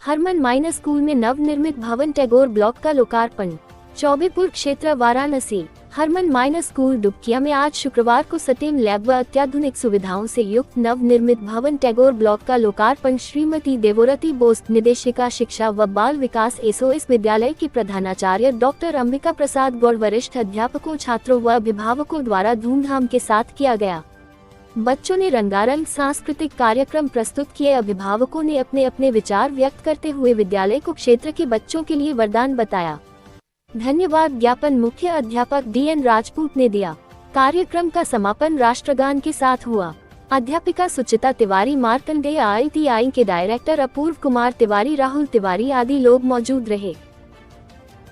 Harman minor school में नवनिर्मित भवन टैगोर ब्लॉक का लोकार्पण। चौबेपुर क्षेत्र वाराणसी। हरमन माइनर स्कूल दुबकिया में आज शुक्रवार को सटेम लैब व अत्याधुनिक सुविधाओं से युक्त नवनिर्मित भवन टैगोर ब्लॉक का लोकार्पण श्रीमती देवोरती बोस, निदेशिका शिक्षा व बाल विकास एसओएस विद्यालय की प्रधानाचार्य डॉक्टर अंबिका प्रसाद गौड़, वरिष्ठ अध्यापकों, छात्रों व अभिभावकों द्वारा धूमधाम के साथ किया गया। बच्चों ने रंगारंग सांस्कृतिक कार्यक्रम प्रस्तुत किए। अभिभावकों ने अपने अपने विचार व्यक्त करते हुए विद्यालय को क्षेत्र के बच्चों के लिए वरदान बताया। धन्यवाद ज्ञापन मुख्य अध्यापक डीएन राजपूत ने दिया। कार्यक्रम का समापन राष्ट्रगान के साथ हुआ। अध्यापिका सुचिता तिवारी, मार्कंडेय आईटीआई के डायरेक्टर अपूर्व कुमार तिवारी, राहुल तिवारी आदि लोग मौजूद रहे।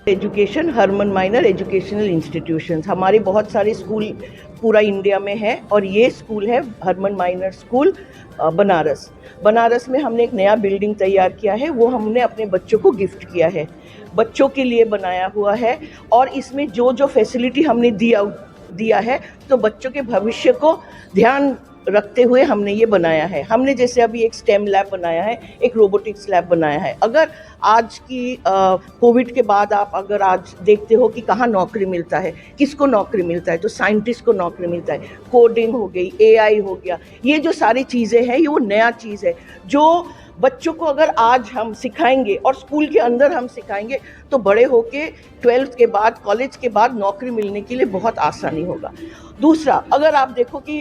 एजुकेशन, हरमन माइनर एजुकेशनल इंस्टीट्यूशंस, हमारे बहुत सारे स्कूल पूरा इंडिया में है और ये स्कूल है हरमन माइनर स्कूल बनारस में हमने एक नया बिल्डिंग तैयार किया है, वो हमने अपने बच्चों को गिफ्ट किया है, बच्चों के लिए बनाया हुआ है। और इसमें जो जो फैसिलिटी हमने दिया है तो बच्चों के भविष्य को ध्यान रखते हुए हमने ये बनाया है। हमने जैसे अभी एक स्टेम लैब बनाया है, एक रोबोटिक्स लैब बनाया है। अगर आज की कोविड के बाद आप अगर आज देखते हो कि कहाँ नौकरी मिलता है, किसको नौकरी मिलता है, तो साइंटिस्ट को नौकरी मिलता है। कोडिंग हो गई, एआई हो गया, ये जो सारी चीज़ें हैं ये वो नया चीज़ है जो बच्चों को अगर आज हम सिखाएंगे और स्कूल के अंदर हम सिखाएंगे तो बड़े होके 12th के बाद, कॉलेज के बाद नौकरी मिलने के लिए बहुत आसानी होगा। दूसरा, अगर आप देखो कि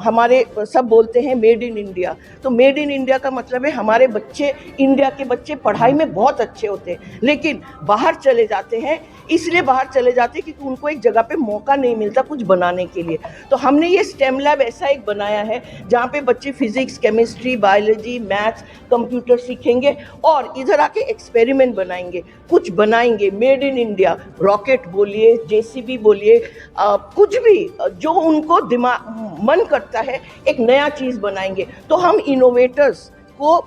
हमारे सब बोलते हैं मेड इन इंडिया, तो मेड इन इंडिया का मतलब है हमारे बच्चे, इंडिया के बच्चे पढ़ाई में बहुत अच्छे होते हैं लेकिन बाहर चले जाते हैं, इसलिए बाहर चले जाते हैं क्योंकि उनको एक जगह पे मौका नहीं मिलता कुछ बनाने के लिए। तो हमने ये स्टेम लैब ऐसा एक बनाया है जहाँ पे बच्चे physics, chemistry, biology, maths, computer सीखेंगे और इधर आके एक्सपेरिमेंट बनाएंगे, कुछ बनाएंगे मेड इन इंडिया। रॉकेट बोलिए, जेसीबी बोलिए, कुछ भी जो उनको दिमाग मन करता है एक नया चीज़ बनाएंगे। तो हम इनोवेटर्स को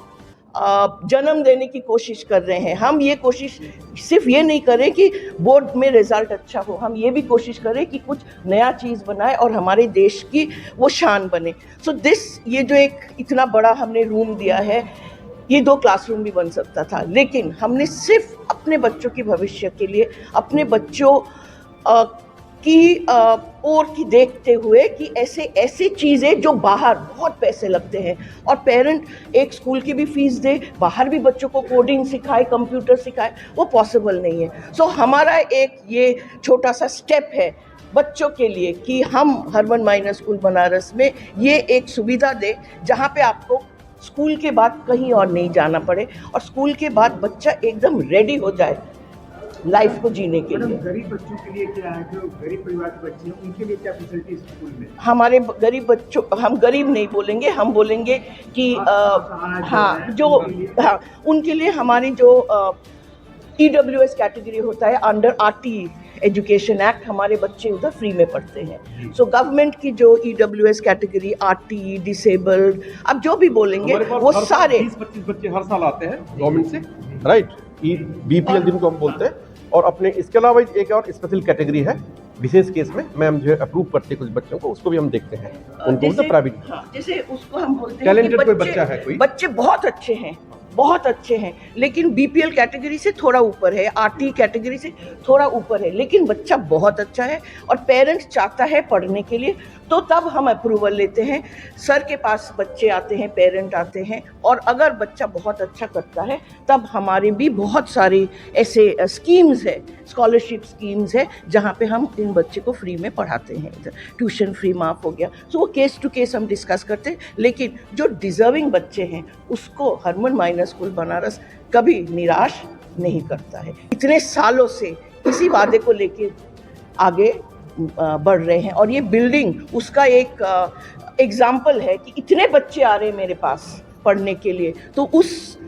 जन्म देने की कोशिश कर रहे हैं। हम ये कोशिश सिर्फ ये नहीं करें कि बोर्ड में रिजल्ट अच्छा हो, हम ये भी कोशिश करें कि कुछ नया चीज़ बनाए और हमारे देश की वो शान बने। सो ये जो एक इतना बड़ा हमने रूम दिया है, ये 2 क्लासरूम भी बन सकता था, लेकिन हमने सिर्फ अपने बच्चों के भविष्य के लिए, अपने बच्चों की ओर की देखते हुए कि ऐसे चीज़ें जो बाहर बहुत पैसे लगते हैं और पेरेंट एक स्कूल की भी फीस दे, बाहर भी बच्चों को कोडिंग सिखाए, कंप्यूटर सिखाए, वो पॉसिबल नहीं है। सो हमारा एक ये छोटा सा स्टेप है बच्चों के लिए कि हम हरमन माइनर स्कूल बनारस में ये एक सुविधा दें जहाँ पे आपको स्कूल के बाद कहीं और नहीं जाना पड़े और स्कूल के बाद बच्चा एकदम रेडी हो जाए लाइफ को जीने के लिए। गरीब बच्चों के लिए क्या है, जो गरीब परिवार के बच्चे हैं उनके लिए क्या फैसिलिटी स्कूल में? हमारे गरीब बच्चों, हम गरीब नहीं बोलेंगे, हम बोलेंगे कि उनके लिए हमारी जो EWS कैटेगरी होता है, अंडर RT एजुकेशन एक्ट, हमारे बच्चे उधर फ्री में पढ़ते हैं। सो गवर्नमेंट की जो EWS कैटेगरी, RT, डिसेबल्ड, अब जो भी बोलेंगे वो सारे 20-25 बच्चे हर साल आते हैं गवर्नमेंट से, राइट, BPL जिनको हम बोलते हैं। और अपने इसके अलावा एक और स्पेशल कैटेगरी है, विशेष केस में मैम जो अप्रूव करते हैं कुछ बच्चों को, उसको भी हम देखते हैं, उनको तो प्राइवेट। जैसे उसको हम बोलते हैं टैलेंटेड कोई बच्चा है, कोई बच्चे बहुत अच्छे हैं लेकिन BPL कैटेगरी से थोड़ा ऊपर है, RT कैटेगरी से थोड़ा ऊपर है, लेकिन बच्चा बहुत अच्छा है और पेरेंट्स चाहता है पढ़ने के लिए, तो तब हम अप्रूवल लेते हैं। सर के पास बच्चे आते हैं, पेरेंट आते हैं और अगर बच्चा बहुत अच्छा करता है तब हमारे भी बहुत सारी ऐसे स्कीम्स है, स्कॉलरशिप स्कीम्स है जहाँ पे हम इन बच्चे को फ्री में पढ़ाते हैं। इधर ट्यूशन फ्री माफ हो गया। सो वो केस टू केस हम डिस्कस करते हैं, लेकिन जो डिजर्विंग बच्चे हैं उसको हरमन माइनर स्कूल बनारस कभी निराश नहीं करता है। इतने सालों से इसी वादे को लेके आगे बढ़ रहे हैं और ये बिल्डिंग उसका एक एग्जाम्पल है कि इतने बच्चे आ रहे हैं मेरे पास पढ़ने के लिए, तो उस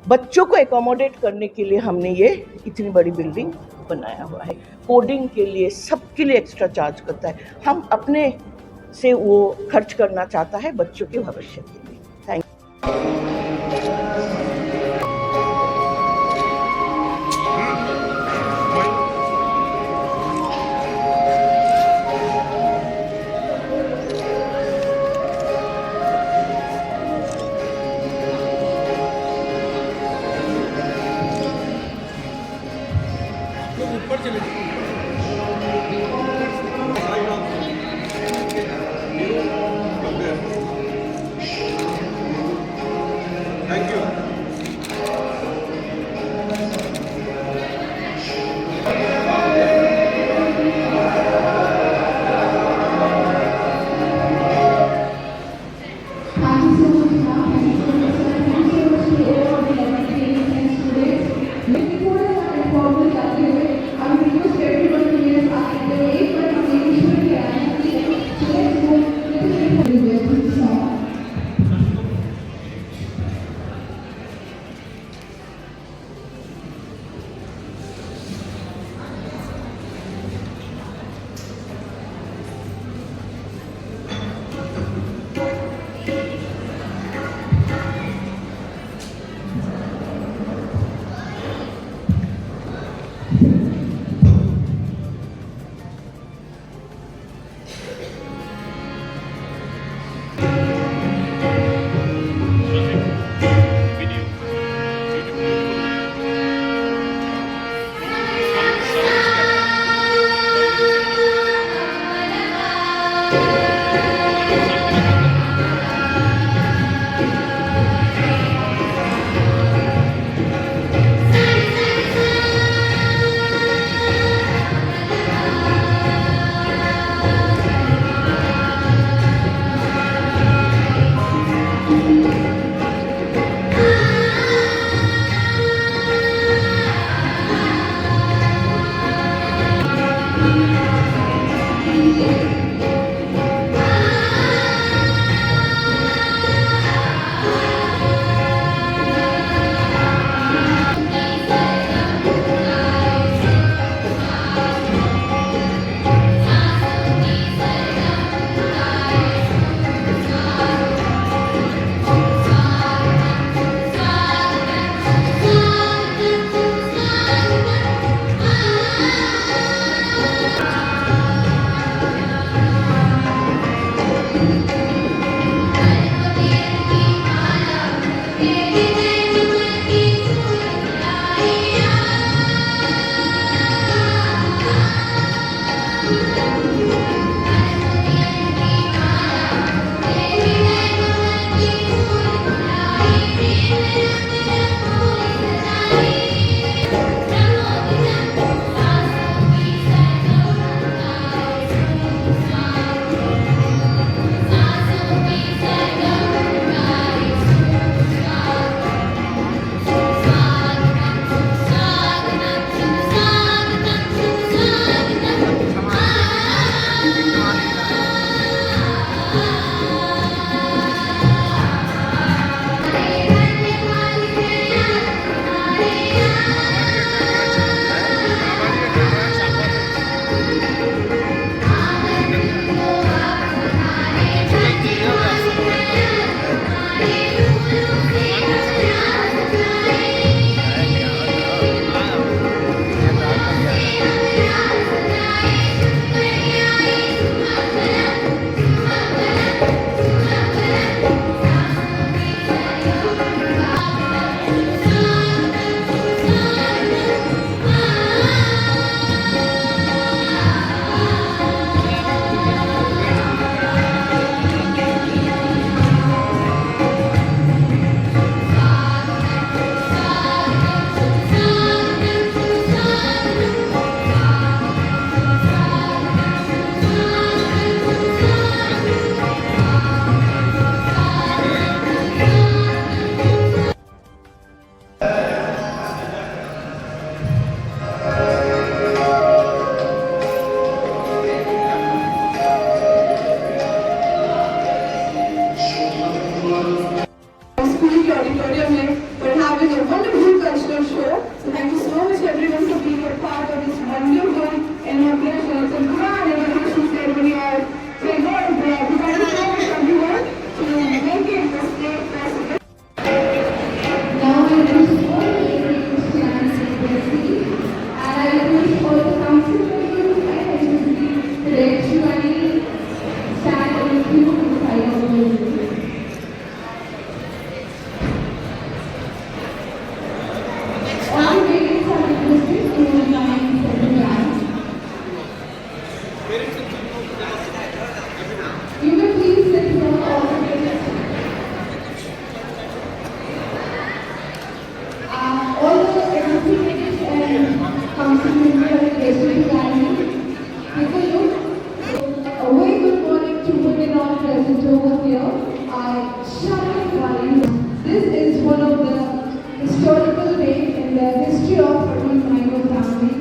बच्चों को एकोमोडेट करने के लिए हमने ये इतनी बड़ी बिल्डिंग बनाया हुआ है। कोडिंग के लिए, सबके लिए एक्स्ट्रा चार्ज करता है, हम अपने से वो खर्च करना चाहता है बच्चों के भविष्य के लिए। Thank you. history of Harman Minor family